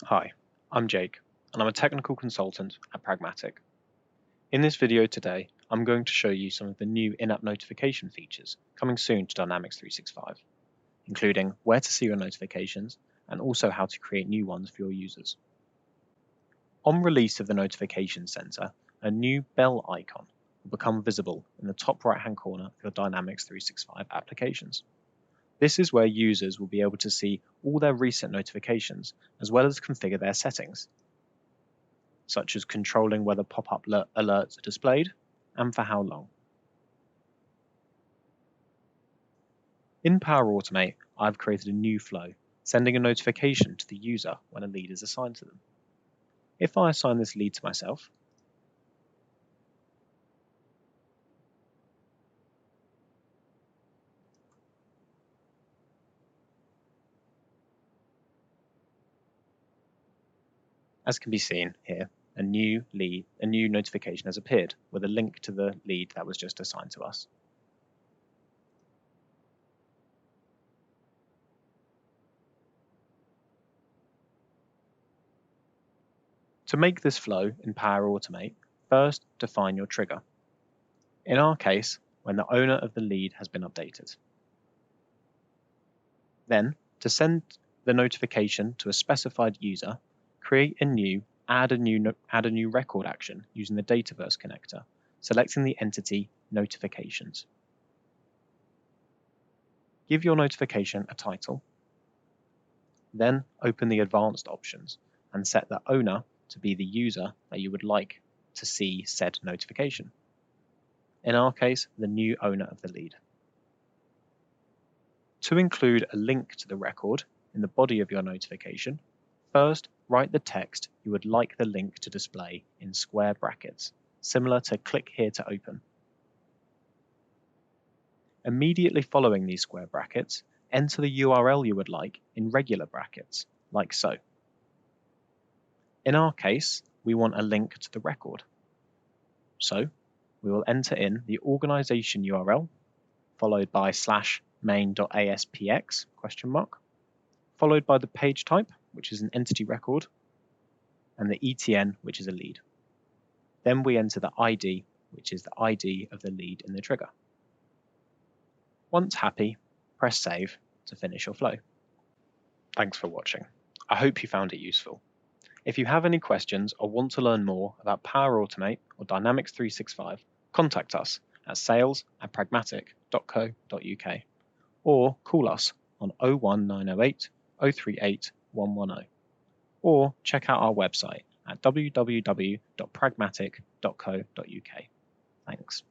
Hi, I'm Jake, and I'm a technical consultant at Pragmatic. In this video today, I'm going to show you some of the new in-app notification features coming soon to Dynamics 365, including where to see your notifications and also how to create new ones for your users. On release of the Notification Center, a new bell icon will become visible in the top right-hand corner of your Dynamics 365 applications. This is where users will be able to see all their recent notifications as well as configure their settings, such as controlling whether pop-up alerts are displayed and for how long. In Power Automate, I've created a new flow, sending a notification to the user when a lead is assigned to them. If I assign this lead to myself, as can be seen here, a new notification has appeared with a link to the lead that was just assigned to us. To make this flow in Power Automate, first define your trigger. In our case, when the owner of the lead has been updated. Then, to send the notification to a specified user, add a new record action using the Dataverse connector, selecting the entity Notifications. Give your notification a title. Then open the advanced options and set the owner to be the user that you would like to see said notification. In our case, the new owner of the lead. To include a link to the record in the body of your notification, first write the text you would like the link to display in square brackets, similar to click here to open. Immediately following these square brackets, enter the URL you would like in regular brackets, like so. In our case, we want a link to the record. So we will enter in the organization URL, followed by /main.aspx ? Followed by the page type, which is an entity record, and the ETN, which is a lead. Then we enter the ID, which is the ID of the lead in the trigger. Once happy, press save to finish your flow. Thanks for watching. I hope you found it useful. If you have any questions or want to learn more about Power Automate or Dynamics 365, contact us at sales@pragmatic.co.uk or call us on 01908 038 110, or check out our website at www.pragmatic.co.uk. Thanks.